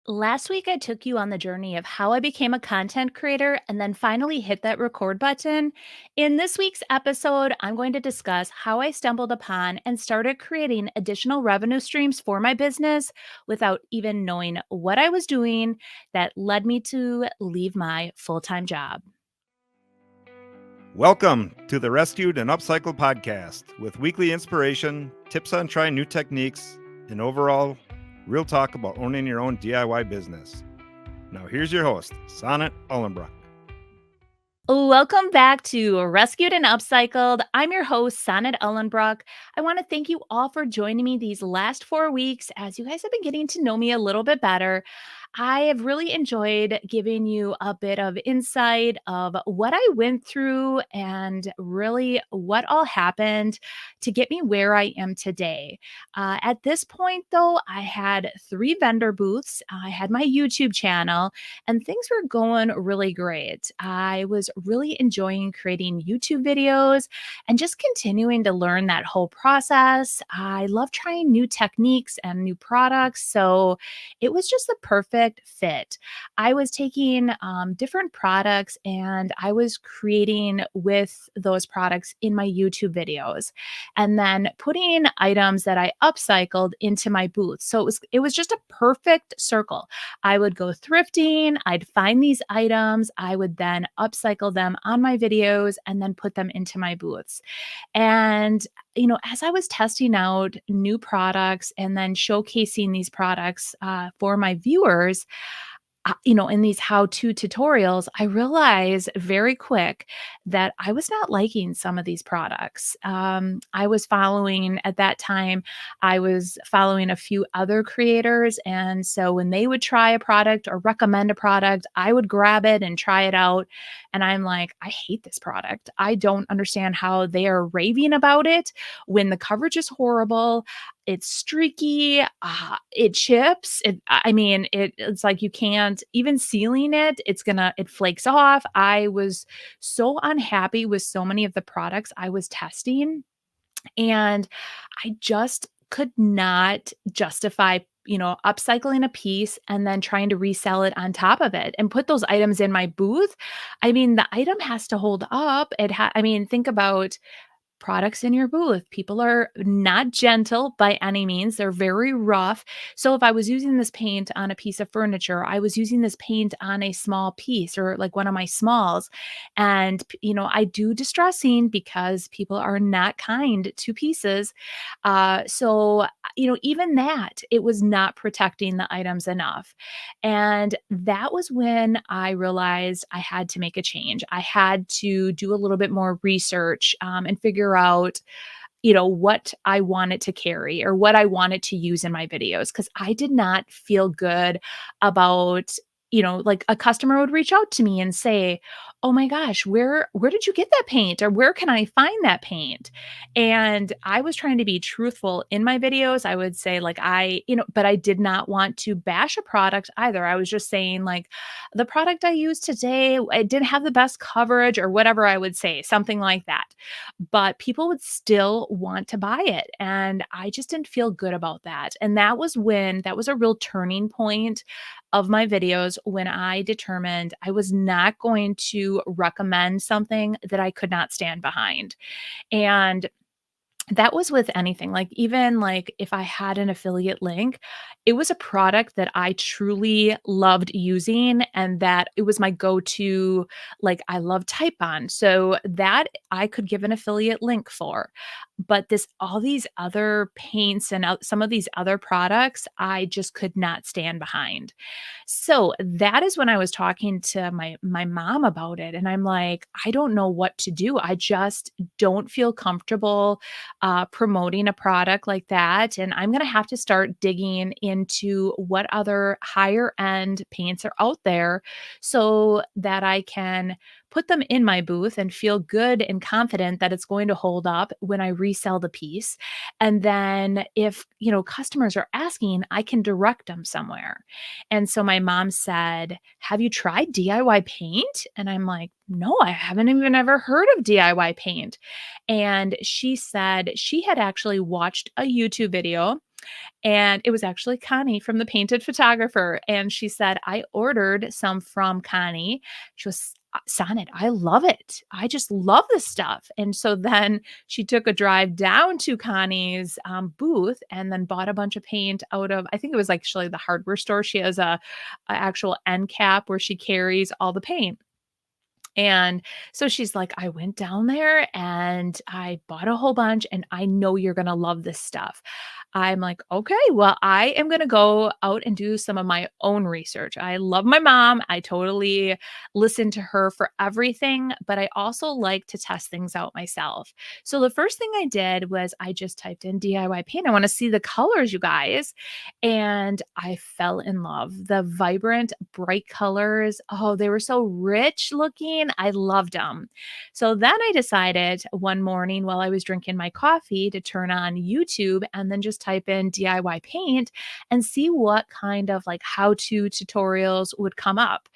Last week, I took you on the journey of how I became a content creator and then finally hit that record button. In this week's episode, I'm going to discuss how I stumbled upon and started creating additional revenue streams for my business without even knowing what I was doing that led me to leave my full time job. Welcome to the Rescued and Upcycled podcast with weekly inspiration, tips on trying new techniques, and overall real talk about owning your own DIY business. Now, here's your host, Sonnet Ullenbrock. Welcome back to Rescued and Upcycled. I'm your host, Sonnet Ullenbrock. I want to thank you all for joining me these last 4 weeks as you guys have been getting to know me a little bit better. I have really enjoyed giving you a bit of insight of what I went through and really what all happened to get me where I am today. At this point, though, I had 3 vendor booths, I had my YouTube channel, and things were going really great. I was really enjoying creating YouTube videos and just continuing to learn that whole process. I love trying new techniques and new products. So it was just the perfect fit. I was taking different products and I was creating with those products in my YouTube videos and then putting items that I upcycled into my booth. So it was just a perfect circle. I would go thrifting, I'd find these items, I would then upcycle them on my videos and then put them into my booths. And, as I was testing out new products and then showcasing these products for my viewers, in these how-to tutorials, I realized very quick that I was not liking some of these products. I was following at that time, I was following a few other creators, and so when they would try a product or recommend a product, I would grab it and try it out, and I'm like, "I hate this product. I don't understand how they are raving about it when the coverage is horrible, it's streaky, it chips, it's like you can't even sealing it, it flakes off." I was so unhappy with so many of the products I was testing, and I just could not justify, upcycling a piece and then trying to resell it on top of it and put those items in my booth. I mean, the item has to hold up. Think about products in your booth. People are not gentle by any means. They're very rough. So if I was using this paint on a piece of furniture, I was using this paint on a small piece or like one of my smalls. And, I do distressing because people are not kind to pieces. Even that, it was not protecting the items enough. And that was when I realized I had to make a change. I had to do a little bit more research and figure out, what I wanted to carry or what I wanted to use in my videos because I did not feel good about, like a customer would reach out to me and say, "Oh my gosh, where did you get that paint? Or where can I find that paint?" And I was trying to be truthful in my videos. I would say like but I did not want to bash a product either. I was just saying like the product I used today, it didn't have the best coverage or whatever I would say, something like that, but people would still want to buy it. And I just didn't feel good about that. And that was a real turning point of my videos when I determined I was not going to recommend something that I could not stand behind. And that was with anything, like, even, like, if I had an affiliate link, it was a product that I truly loved using and that it was my go-to, like, I love Titebond, so that I could give an affiliate link for. But this all these other paints and some of these other products, I just could not stand behind. So, that is when I was talking to my mom about it, and I'm like, "I don't know what to do. I just don't feel comfortable promoting a product like that. And I'm going to have to start digging into what other higher end paints are out there so that I can put them in my booth and feel good and confident that it's going to hold up when I resell the piece. And then if, customers are asking, I can direct them somewhere." And so my mom said, "Have you tried DIY paint?" And I'm like, "No, I haven't even ever heard of DIY paint." And she said she had actually watched a YouTube video And it was actually Connie from The Painted Photographer, and she said, "I ordered some from Connie." She was Sonnet, I love it. I just love this stuff. And so then she took a drive down to Connie's booth and then bought a bunch of paint out of, I think it was actually the hardware store. She has a actual end cap where she carries all the paint. And so she's like, "I went down there and I bought a whole bunch, and I know you're gonna love this stuff." I'm like, "Okay, well, I am gonna go out and do some of my own research." I love my mom. I totally listen to her for everything, but I also like to test things out myself. So the first thing I did was I just typed in DIY paint. I want to see the colors, you guys. And I fell in love. The vibrant, bright colors, oh, they were so rich looking. I loved them. So then I decided one morning while I was drinking my coffee to turn on YouTube and then just type in DIY paint and see what kind of like how to tutorials would come up.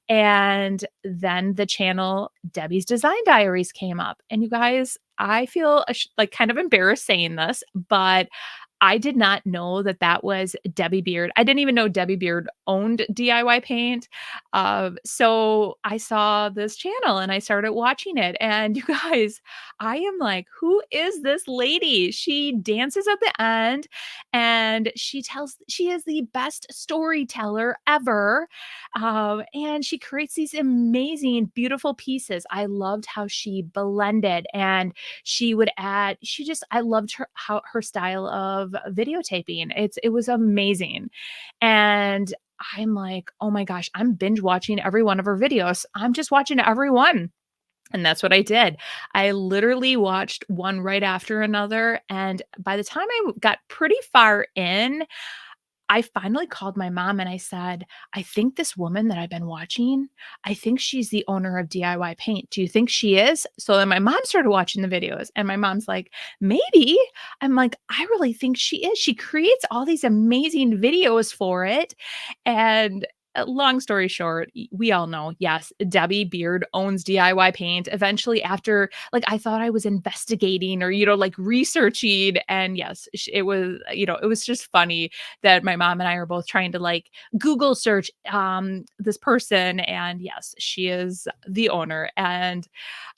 And then the channel Debbie's Design Diaries came up. And you guys, I feel like kind of embarrassed saying this, but I did not know that that was Debbie Beard. I didn't even know Debbie Beard owned DIY Paint. So I saw this channel and I started watching it. And you guys, I am like, who is this lady? She dances at the end and she is the best storyteller ever. And she creates these amazing, beautiful pieces. I loved how she blended and she would add she just I loved her style of videotaping. It was amazing. And I'm like, "Oh my gosh, I'm binge watching every one of her videos. I'm just watching every one." And that's what I did. I literally watched one right after another, and by the time I got pretty far in, I finally called my mom and I said, "I think this woman that I've been watching, I think she's the owner of DIY Paint. Do you think she is?" So then my mom started watching the videos and my mom's like, "Maybe." I'm like, "I really think she is. She creates all these amazing videos for it." And long story short, we all know, yes, Debbie Beard owns DIY Paint. Eventually, after like I thought I was investigating or, like researching, and yes, it was, it was just funny that my mom and I are both trying to like Google search this person, and yes, she is the owner. And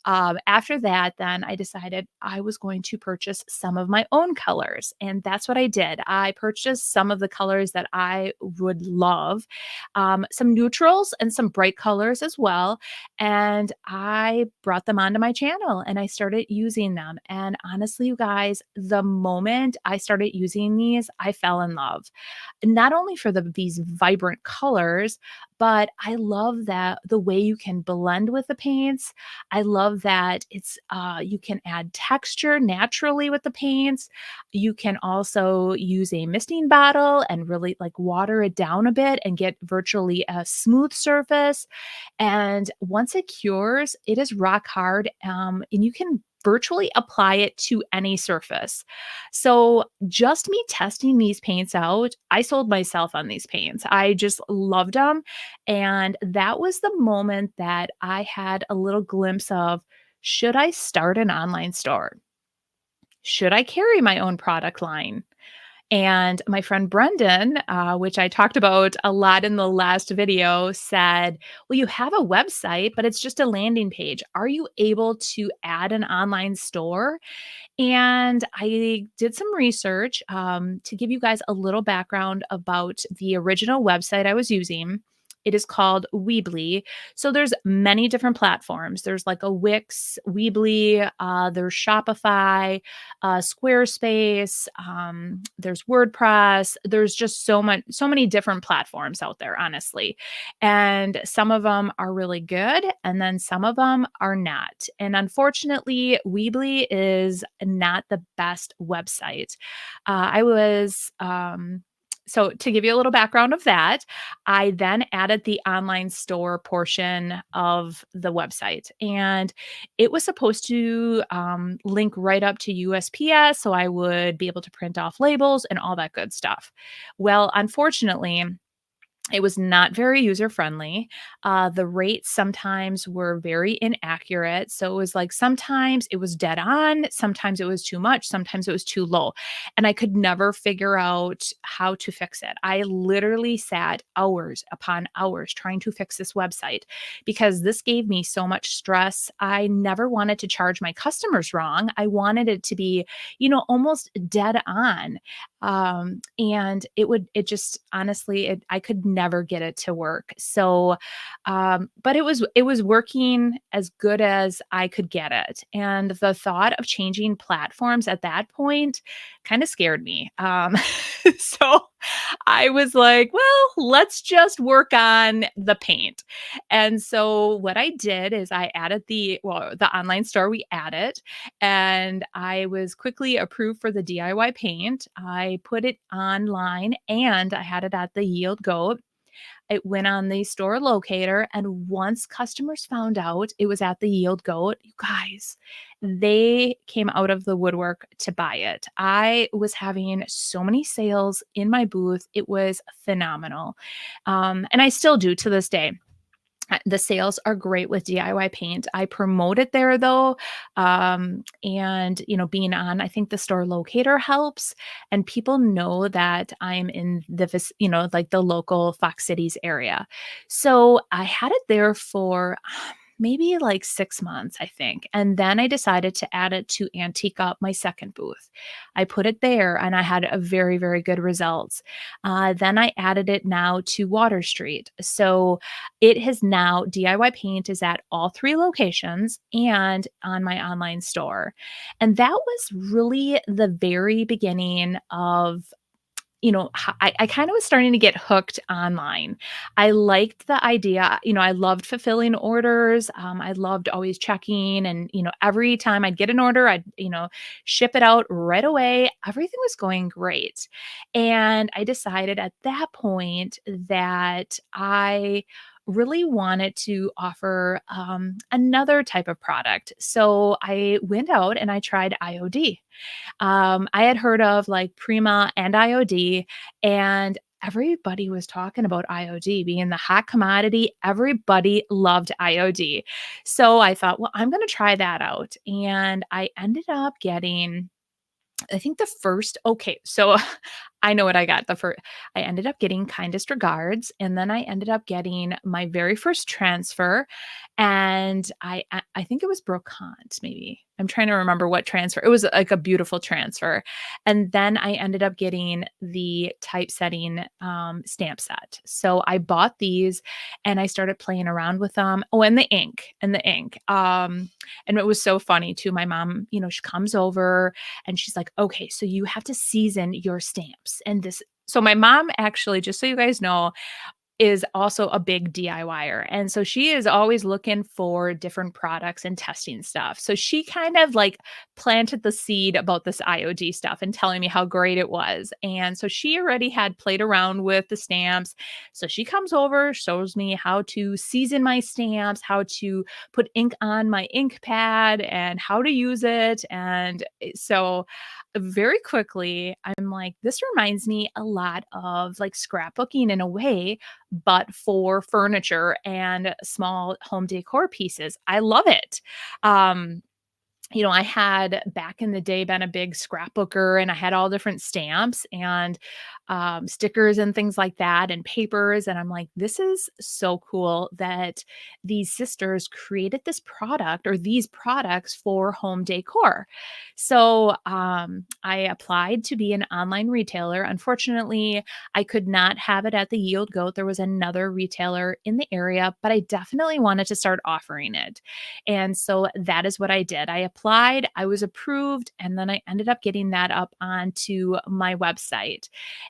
after that, then I decided I was going to purchase some of my own colors. And that's what I did. I purchased some of the colors that I would love, some neutrals and some bright colors as well. And I brought them onto my channel and I started using them. And honestly, you guys, the moment I started using these, I fell in love. Not only for these vibrant colors, but I love that the way you can blend with the paints. I love that you can add texture naturally with the paints. You can also use a misting bottle and really like water it down a bit and get virtually a smooth surface. And once it cures, it is rock hard, and you can virtually apply it to any surface. So, just me testing these paints out, I sold myself on these paints. I just loved them. And that was the moment that I had a little glimpse of, should I start an online store? Should I carry my own product line? And my friend Brendan, which I talked about a lot in the last video, said, "Well, you have a website, but it's just a landing page. Are you able to add an online store?" And I did some research to give you guys a little background about the original website I was using. It is called Weebly. So there's many different platforms. There's like a Wix, Weebly, there's Shopify, Squarespace, there's WordPress. There's just so many different platforms out there, honestly. And some of them are really good, and then some of them are not. And unfortunately, Weebly is not the best website. I was So to give you a little background of that, I then added the online store portion of the website, and it was supposed to link right up to USPS, so I would be able to print off labels and all that good stuff. Well, unfortunately, It was not very user friendly. The rates sometimes were very inaccurate. So it was like sometimes it was dead on, sometimes it was too much, sometimes it was too low. And I could never figure out how to fix it. I literally sat hours upon hours trying to fix this website because this gave me so much stress. I never wanted to charge my customers wrong. I wanted it to be, almost dead on. And it just honestly, I could never get it to work. So, but it was working as good as I could get it. And the thought of changing platforms at that point kind of scared me. So I was like, well, let's just work on the paint. And so what I did is I added the online store we added, and I was quickly approved for the DIY paint. I put it online and I had it at the Yield Goat. It went on the store locator, and once customers found out it was at the Yield Goat, you guys, they came out of the woodwork to buy it. I was having so many sales in my booth. It was phenomenal. And I still do to this day. The sales are great with DIY paint. I promote it there though. And being on, I think the store locator helps, and people know that I'm in like the local Fox Cities area. So I had it there for maybe like 6 months, I think. And then I decided to add it to Antique Up, my second booth. I put it there and I had a very, very good results. Then I added it now to Water Street. So it has now, DIY Paint is at all three locations and on my online store. And that was really the very beginning of I kind of was starting to get hooked online. I liked the idea. I loved fulfilling orders. I loved always checking. And, every time I'd get an order, I'd, ship it out right away. Everything was going great. And I decided at that point that I really wanted to offer another type of product. So I went out and I tried IOD. I had heard of like Prima and IOD, and everybody was talking about IOD being the hot commodity. Everybody loved IOD. So I thought, well, I'm going to try that out. And I ended up getting, I think the first, okay, so I know what I got. I ended up getting Kindest Regards, and then I ended up getting my very first transfer, and I think it was Brocante, maybe. I'm trying to remember what transfer. It was like a beautiful transfer, and then I ended up getting the typesetting stamp set. So I bought these, and I started playing around with them. Oh, and the ink. And it was so funny too. My mom, she comes over and she's like, okay, so you have to season your stamps. And this, so my mom actually, just so you guys know, is also a big DIYer. And so she is always looking for different products and testing stuff. So she kind of like planted the seed about this IOD stuff and telling me how great it was. And so she already had played around with the stamps. So she comes over, shows me how to season my stamps, how to put ink on my ink pad, and how to use it. And so very quickly, I'm like, this reminds me a lot of like scrapbooking in a way, but for furniture and small home decor pieces. I love it. Um, I had back in the day been a big scrapbooker, and I had all different stamps and stickers and things like that and papers. And I'm like, this is so cool that these sisters created this product or these products for home decor. So I applied to be an online retailer. Unfortunately, I could not have it at the Yield Goat. There was another retailer in the area, but I definitely wanted to start offering it. And so that is what I did. I applied, I was approved, and then I ended up getting that up onto my website.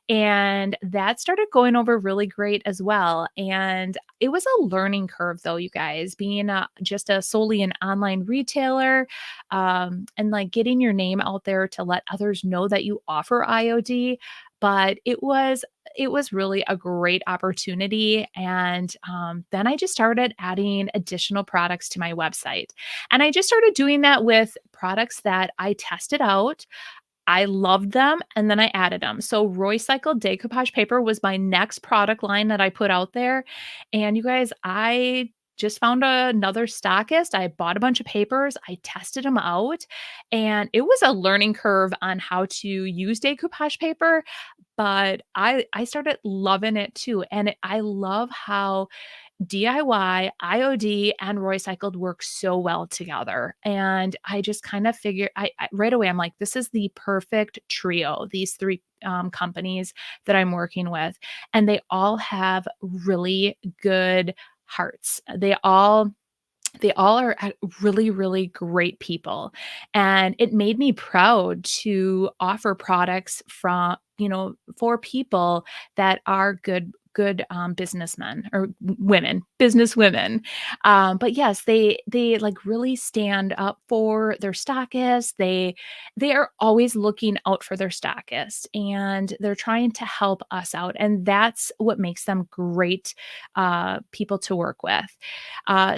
And that started going over really great as well. And it was a learning curve, though, you guys, being just a solely an online retailer, and like getting your name out there to let others know that you offer IOD. But it was really a great opportunity. And then I just started adding additional products to my website. And I just started doing that with products that I tested out. I loved them, and then I added them. So Roycycled decoupage paper was my next product line that I put out there, and you guys, I just found another stockist. I bought a bunch of papers, I tested them out, and it was a learning curve on how to use decoupage paper, but I started loving it too, and I love how DIY, IOD, and Roycycled work so well together. And I just kind of figured I right away, I'm like, this is the perfect trio, these three companies that I'm working with. And they all have really good hearts. They all are really, really great people. And it made me proud to offer products from, for people that are good businessmen or women, business women. But yes, they like really stand up for their stockists. They are always looking out for their stockists and they're trying to help us out. And that's what makes them great people to work with.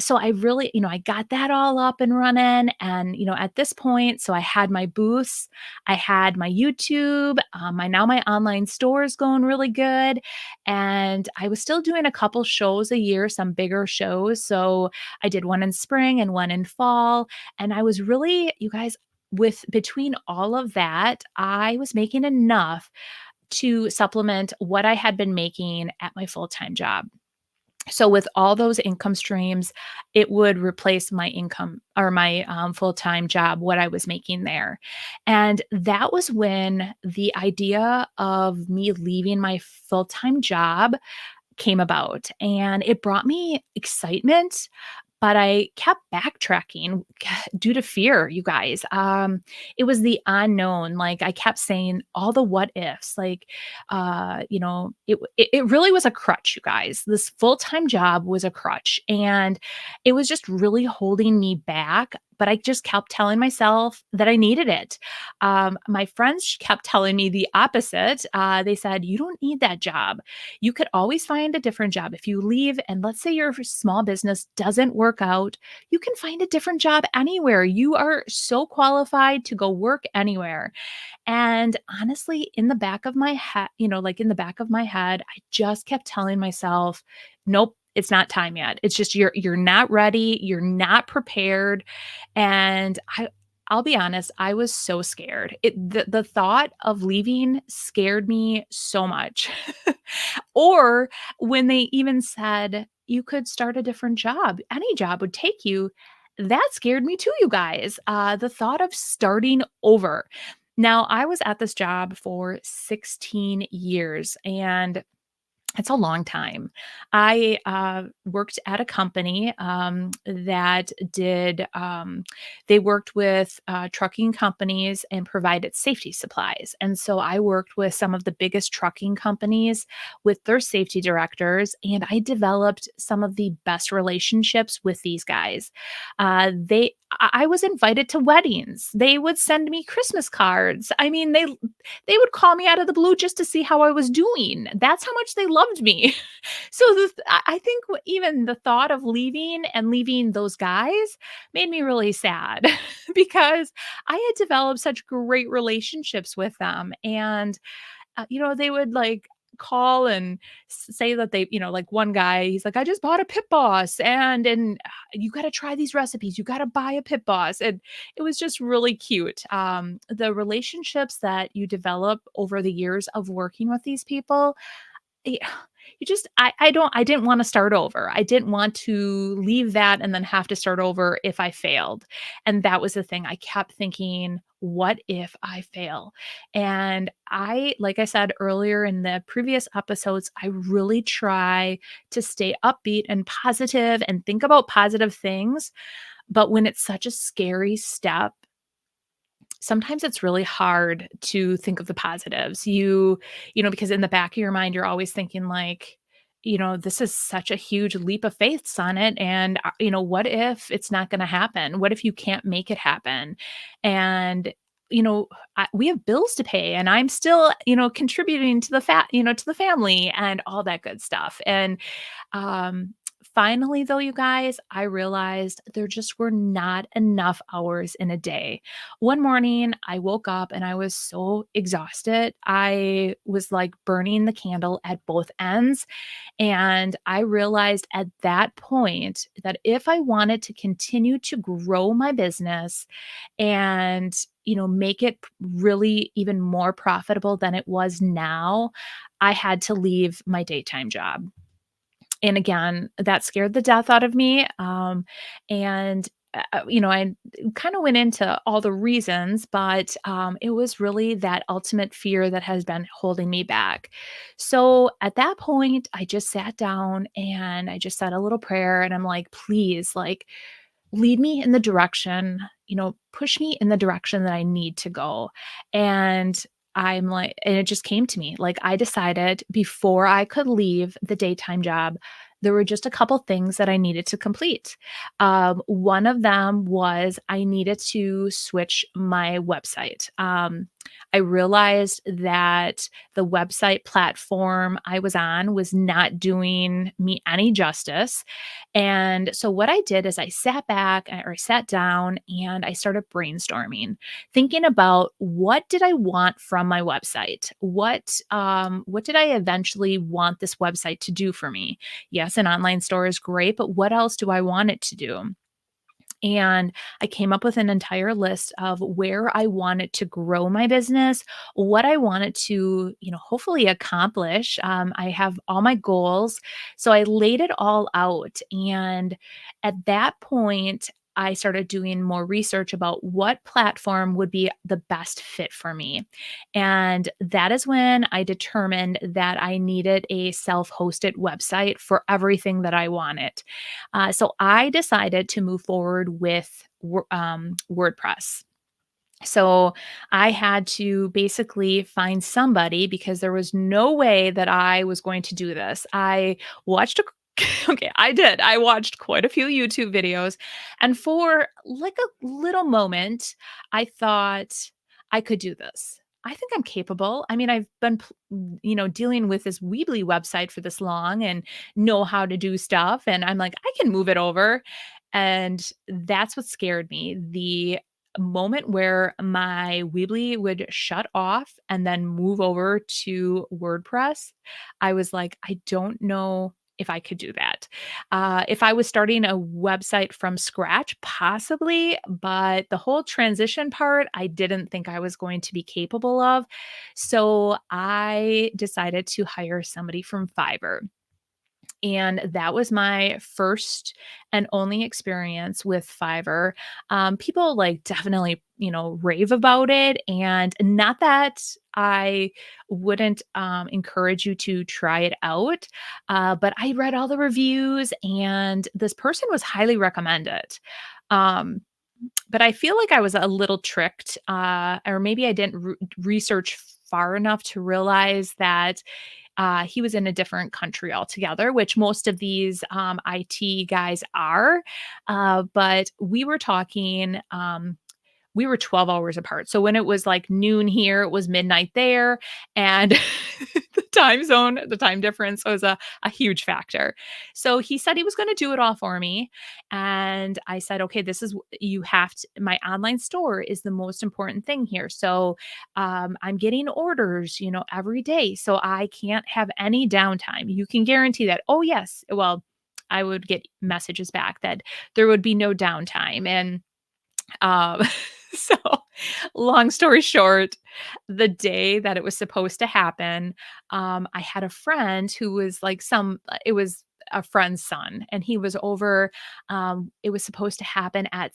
So I really, I got that all up and running. And, at this point, so I had my booths, I had my YouTube, my online store is going really good. And I was still doing a couple shows a year, some bigger shows. So I did one in spring and one in fall. And I was really, you guys, with between all of that, I was making enough to supplement what I had been making at my full time job. So with all those income streams, it would replace my income or my full-time job, what I was making there. And that was when the idea of me leaving my full-time job came about. And it brought me excitement, but I kept backtracking due to fear, you guys. It was the unknown. Like I kept saying all the what ifs. Like, it really was a crutch, you guys. This full time job was a crutch, and it was just really holding me back. But I just kept telling myself that I needed it. My friends kept telling me the opposite. They said, "You don't need that job. You could always find a different job. If you leave and let's say your small business doesn't work out, you can find a different job anywhere. You are so qualified to go work anywhere." And honestly, in the back of my head, like in the back of my head, I just kept telling myself, nope, it's not time yet. It's just you're not ready, you're not prepared. And I'll be honest, I was so scared. The thought of leaving scared me so much. Or when they even said you could start a different job, any job would take you, that scared me too, you guys. The thought of starting over. Now, I was at this job for 16 years and it's a long time. I worked at a company that they worked with trucking companies and provided safety supplies. And so I worked with some of the biggest trucking companies with their safety directors, and I developed some of the best relationships with these guys. I was invited to weddings. They would send me Christmas cards. I mean, they would call me out of the blue just to see how I was doing. That's how much they loved me. So I think even the thought of leaving and leaving those guys made me really sad because I had developed such great relationships with them. And they would like call and say that they, like one guy, he's like, I just bought a Pit Boss and you got to try these recipes. You got to buy a Pit Boss. And it was just really cute. The relationships that you develop over the years of working with these people, yeah, I didn't wanna start over. I didn't want to leave that and then have to start over if I failed, and that was the thing. I kept thinking, "What if I fail?" And like I said earlier in the previous episodes, I really try to stay upbeat and positive and think about positive things, but when it's such a scary step, sometimes it's really hard to think of the positives. Because in the back of your mind, you're always thinking like, this is such a huge leap of faith, Sonnet. And, what if it's not going to happen? What if you can't make it happen? And, we have bills to pay and I'm still, contributing to the to the family and all that good stuff. And, Finally, though, you guys, I realized there just were not enough hours in a day. One morning, I woke up and I was so exhausted. I was like burning the candle at both ends. And I realized at that point that if I wanted to continue to grow my business and, make it really even more profitable than it was now, I had to leave my daytime job. And again, that scared the death out of me. I kind of went into all the reasons, but it was really that ultimate fear that has been holding me back. So at that point, I just sat down and I just said a little prayer and I'm like, please, like, lead me in the direction, push me in the direction that I need to go. And and it just came to me. Like, I decided before I could leave the daytime job, there were just a couple things that I needed to complete. One of them was I needed to switch my website. I realized that the website platform I was on was not doing me any justice. And so what I did is I sat back or I sat down and I started brainstorming, thinking about what did I want from my website? What did I eventually want this website to do for me? Yes, an online store is great, but what else do I want it to do? And I came up with an entire list of where I wanted to grow my business, what I wanted to, hopefully accomplish. I have all my goals. So I laid it all out. And at that point, I started doing more research about what platform would be the best fit for me. And that is when I determined that I needed a self hosted website for everything that I wanted. So I decided to move forward with WordPress. So I had to basically find somebody because there was no way that I was going to do this. I watched a okay, I did. I watched quite a few YouTube videos, and for like a little moment, I thought I could do this. I think I'm capable. I mean, I've been, dealing with this Weebly website for this long and know how to do stuff. And I'm like, I can move it over. And that's what scared me. The moment where my Weebly would shut off and then move over to WordPress, I was like, I don't know if I could do that. If I was starting a website from scratch, possibly, but the whole transition part, I didn't think I was going to be capable of. So I decided to hire somebody from Fiverr. And that was my first and only experience with Fiverr. People like definitely, rave about it. And not that I wouldn't encourage you to try it out, but I read all the reviews and this person was highly recommended. Um, but I feel like I was a little tricked, or maybe I didn't research far enough to realize that he was in a different country altogether, which most of these IT guys are. But we were talking, we were 12 hours apart. So when it was like noon here, it was midnight there. And the time zone, the time difference was a huge factor. So he said he was going to do it all for me. And I said, okay, you have to, my online store is the most important thing here. So I'm getting orders, every day. So I can't have any downtime. You can guarantee that. Oh, yes. Well, I would get messages back that there would be no downtime. And um, so long story short, the day that it was supposed to happen, I had a friend who was like it was a friend's son and he was over. It was supposed to happen at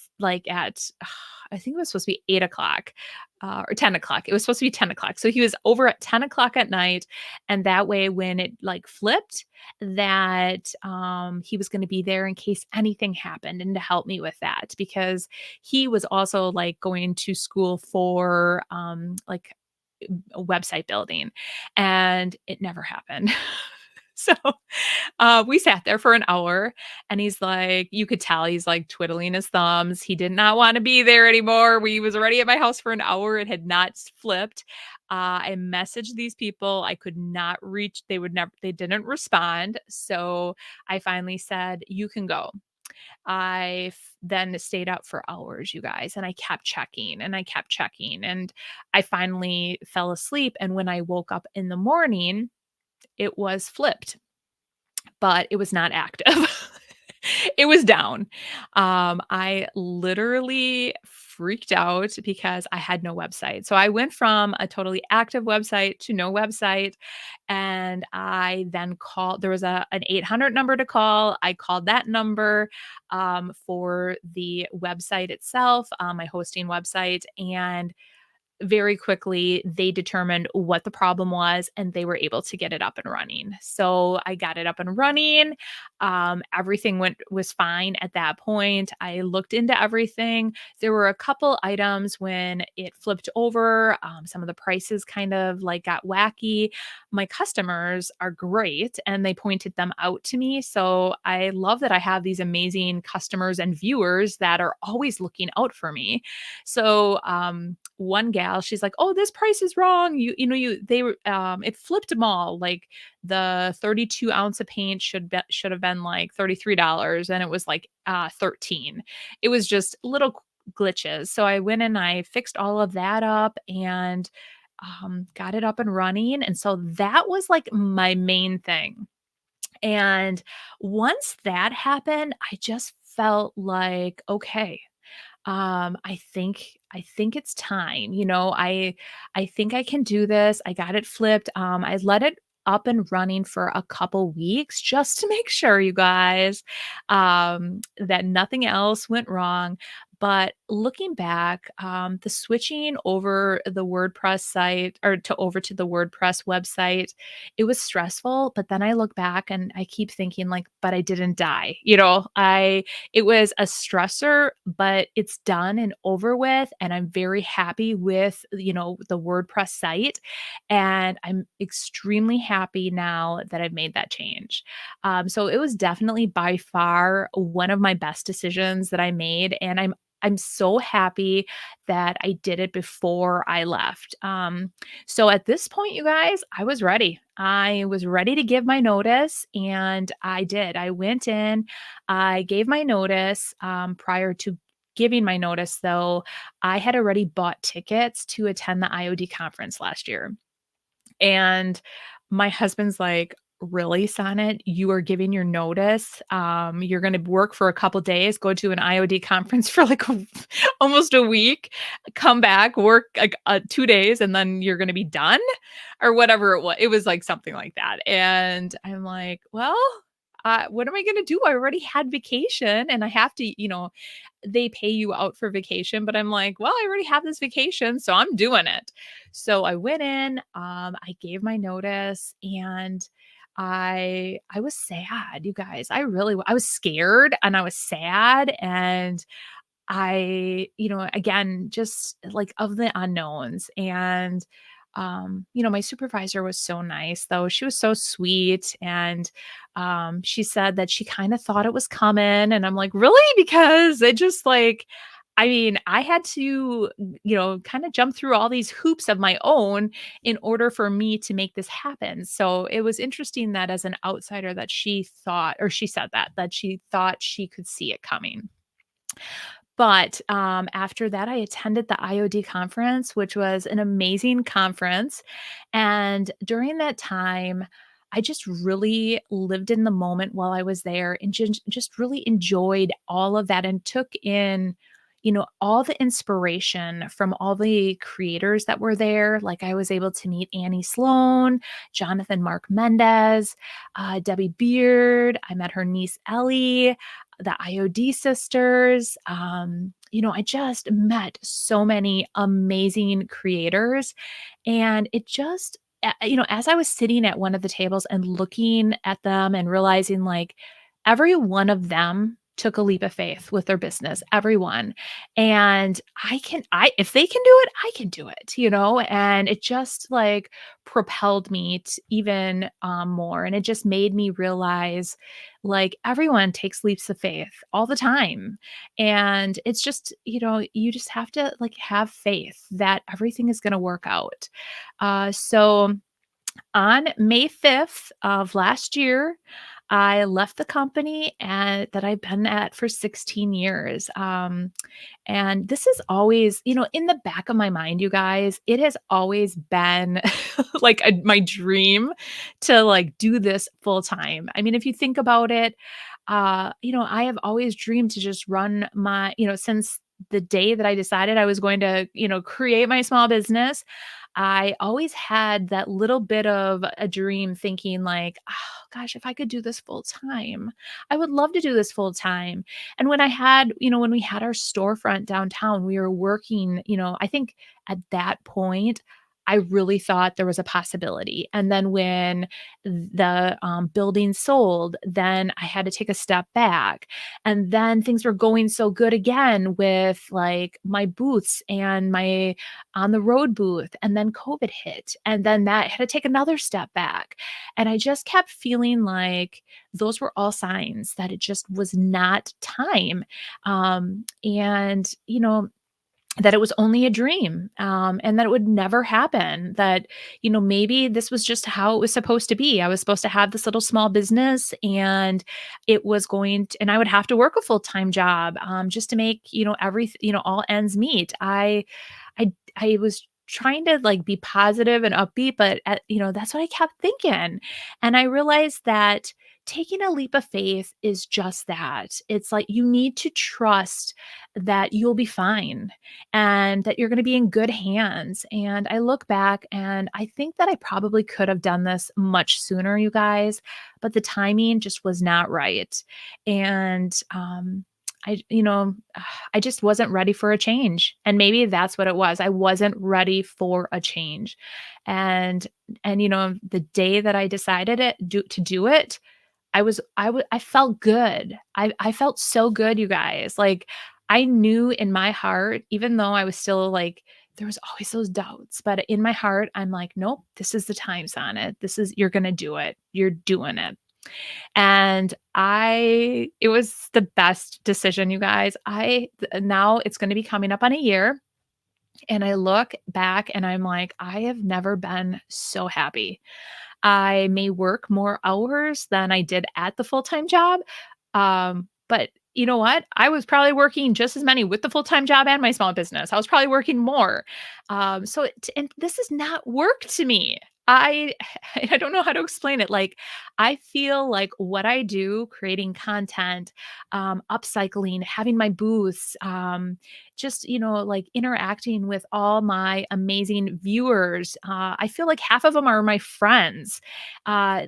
I think it was supposed to be 8 o'clock. Or 10 o'clock. It was supposed to be 10 o'clock. So he was over at 10 o'clock at night. And that way, when it like flipped, that he was going to be there in case anything happened and to help me with that because he was also like going to school for like website building and it never happened. So we sat there for an hour and he's like, you could tell he's like twiddling his thumbs. He did not want to be there anymore. We was already at my house for an hour. It had not flipped. I messaged these people. I could not reach, they didn't respond. So I finally said, you can go. Then stayed up for hours, you guys, and I kept checking and I kept checking. And I finally fell asleep. And when I woke up in the morning, it was flipped, but it was not active. It was down. I literally freaked out because I had no website. So I went from a totally active website to no website. And I then called, there was an 800 number to call. I called that number for the website itself, my hosting website. And very quickly they determined what the problem was and they were able to get it up and running. So I got it up and running. Everything was fine at that point. I looked into everything. There were a couple items when it flipped over. Some of the prices kind of like got wacky. My customers are great and they pointed them out to me. So I love that I have these amazing customers and viewers that are always looking out for me. So one gal, she's like, "Oh, this price is wrong. They were it flipped them all. Like the 32 ounce of paint should have been like $33 and it was like 13. It was just little glitches." So I went and I fixed all of that up and got it up and running. And so that was like my main thing. And once that happened, I just felt like, okay, I think it's time. I think I can do this. I got it flipped. I let it up and running for a couple weeks just to make sure, you guys, that nothing else went wrong. But looking back, the switching over the WordPress site or to over to the WordPress website, it was stressful. But then I look back and I keep thinking like, but I didn't die. It was a stressor, but it's done and over with, and I'm very happy with, the WordPress site, and I'm extremely happy now that I've made that change. So it was definitely by far one of my best decisions that I made, and I'm so happy that I did it before I left. So at this point, you guys, I was ready. I was ready to give my notice, and I did. I went in, I gave my notice. Prior to giving my notice, though, I had already bought tickets to attend the IOD conference last year. And my husband's like, "Really, Sonnet? You are giving your notice? You're gonna work for a couple days, go to an IOD conference for like almost a week, come back, work like 2 days, and then you're gonna be done?" Or whatever it was. It was like something like that. And I'm like, "Well, what am I gonna do? I already had vacation and I have to, they pay you out for vacation." But I'm like, well, I already have this vacation, so I'm doing it. So I went in, I gave my notice, and I was sad, you guys. I was scared and I was sad, and again, just like of the unknowns. And my supervisor was so nice, though. She was so sweet. And she said that she kind of thought it was coming. And I'm like, really? Because it just like, I mean, I had to, kind of jump through all these hoops of my own in order for me to make this happen. So it was interesting that as an outsider that she thought, or she said that she thought she could see it coming. But, after that, I attended the IOD conference, which was an amazing conference, and during that time, I just really lived in the moment while I was there and just really enjoyed all of that and took in, all the inspiration from all the creators that were there. Like, I was able to meet Annie Sloan, Jonathan Mark Mendez, Debbie Beard. I met her niece, Ellie, the IOD sisters. I just met so many amazing creators. And it just, as I was sitting at one of the tables and looking at them and realizing like every one of them took a leap of faith with their business, everyone. And if they can do it, I can do it, and it just like propelled me to even more. And it just made me realize like everyone takes leaps of faith all the time. And it's just, you just have to like have faith that everything is going to work out. So on May 5th of last year, I left the company that I've been at for 16 years. And this is always, in the back of my mind, you guys, it has always been like my dream to like do this full time. I mean, if you think about it, I have always dreamed to just run since the day that I decided I was going to, create my small business. I always had that little bit of a dream thinking like, oh gosh, if I could do this full time, I would love to do this full time. And when we had our storefront downtown, we were working, I think at that point, I really thought there was a possibility. And then when the building sold, then I had to take a step back. And then things were going so good again with like my booths and my on the road booth. And then COVID hit. And then that I had to take another step back. And I just kept feeling like those were all signs that it just was not time. And, that it was only a dream, and that it would never happen. That, maybe this was just how it was supposed to be. I was supposed to have this little small business, and and I would have to work a full time job, just to make, all ends meet. I was trying to like be positive and upbeat, but that's what I kept thinking. And I realized that taking a leap of faith is just that. It's like you need to trust that you'll be fine and that you're going to be in good hands. And I look back and I think that I probably could have done this much sooner, you guys, but the timing just was not right. And I, you know, I just wasn't ready for a change. And maybe that's what it was. I wasn't ready for a change. And the day that I decided to do it, I felt good. I felt so good, you guys. Like I knew in my heart, even though I was still like there was always those doubts, but in my heart, I'm like, nope, this is the time, Sonnet. You're going to do it. You're doing it. And it was the best decision, you guys. Now it's going to be coming up on a year. And I look back and I'm like, I have never been so happy. I may work more hours than I did at the full-time job. But you know what? I was probably working just as many with the full-time job and my small business. I was probably working more. And this is not work to me. I I don't know how to explain it. Like I feel like what I do, creating content, upcycling, having my booths, just like interacting with all my amazing viewers. I feel like half of them are my friends.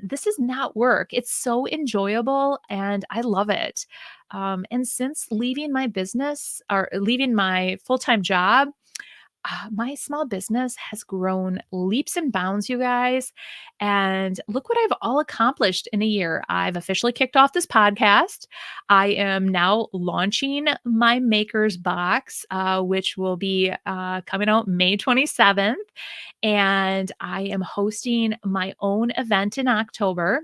This is not work. It's so enjoyable and I love it. And since leaving my business or leaving my full-time job, my small business has grown leaps and bounds, you guys. And look what I've all accomplished in a year. I've officially kicked off this podcast. I am now launching my Maker's Box, which will be coming out May 27th. And I am hosting my own event in October.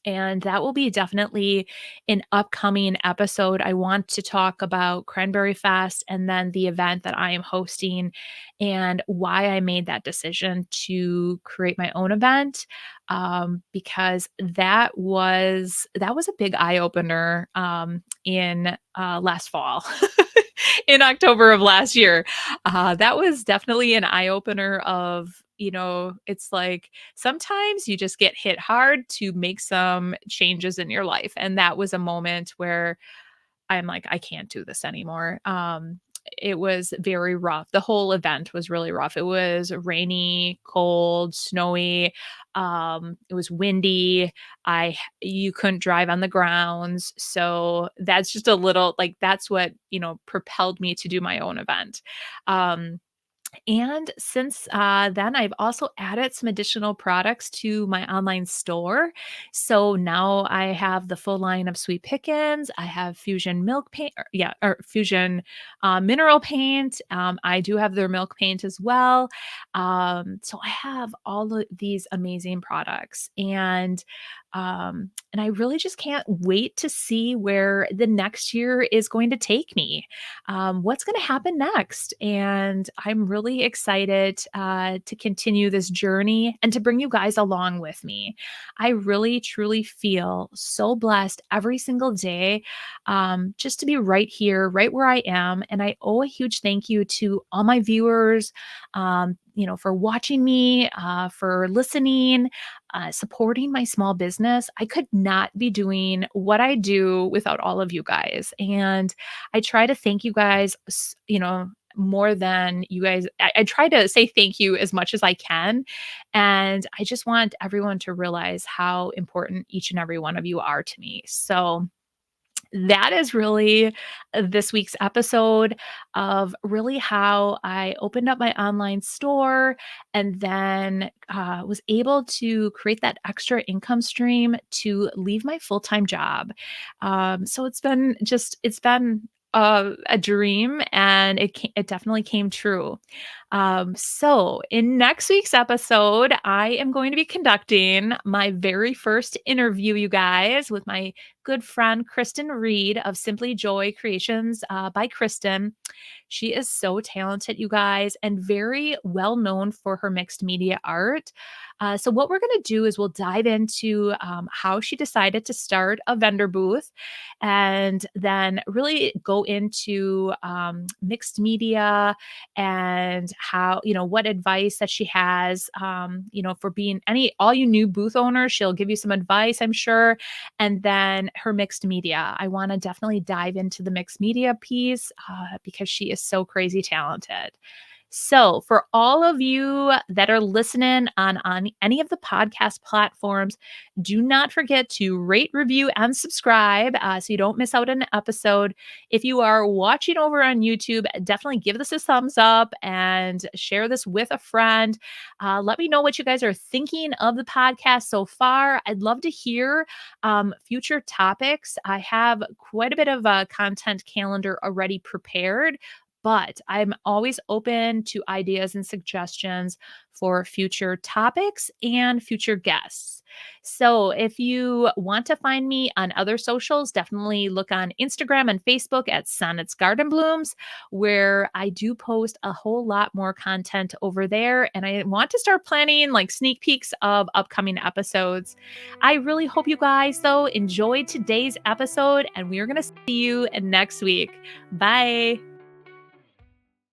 And that will be definitely an upcoming episode. I want to talk about Cranberry Fest and then the event that I am hosting and why I made that decision to create my own event. Because that was a big eye opener in last fall. In October of last year. That was definitely an eye opener of, it's like sometimes you just get hit hard to make some changes in your life. And that was a moment where I'm like, I can't do this anymore. It was very rough. The whole event was really rough. It was rainy, cold, snowy. It was windy. You couldn't drive on the grounds. So that's just a little like that's what, propelled me to do my own event. Um, And since then, I've also added some additional products to my online store. So now I have the full line of Sweet Pickens. I have Fusion Milk Paint, or Fusion Mineral Paint. I do have their milk paint as well. So I have all of these amazing products, and I really just can't wait to see where the next year is going to take me, what's going to happen next. And I'm really excited to continue this journey and to bring you guys along with me. I really, truly feel so blessed every single day, just to be right here, right where I am. And I owe a huge thank you to all my viewers, for watching me, for listening, supporting my small business. I could not be doing what I do without all of you guys. And I try to thank you guys, more than you guys. I try to say thank you as much as I can. And I just want everyone to realize how important each and every one of you are to me. So, that is really this week's episode of really how I opened up my online store and then was able to create that extra income stream to leave my full time job. So it's been a dream, and it definitely came true. So, in next week's episode, I am going to be conducting my very first interview, you guys, with my good friend Kristen Reed of Simply Joy Creations by Kristen. She is so talented, you guys, and very well known for her mixed media art. So, what we're going to do is we'll dive into how she decided to start a vendor booth, and then really go into mixed media and how, what advice that she has, for being all you new booth owners. She'll give you some advice, I'm sure. And then her mixed media. I want to definitely dive into the mixed media piece because she is so crazy talented. So, for all of you that are listening on any of the podcast platforms, do not forget to rate, review, and subscribe so you don't miss out on an episode. If you are watching over on YouTube, definitely give this a thumbs up and share this with a friend. Let me know what you guys are thinking of the podcast so far. I'd love to hear future topics. I have quite a bit of a content calendar already prepared, but I'm always open to ideas and suggestions for future topics and future guests. So if you want to find me on other socials, definitely look on Instagram and Facebook at Sonnet's Garden Blooms, where I do post a whole lot more content over there. And I want to start planning like sneak peeks of upcoming episodes. I really hope you guys, though, enjoyed today's episode, and we are going to see you next week. Bye.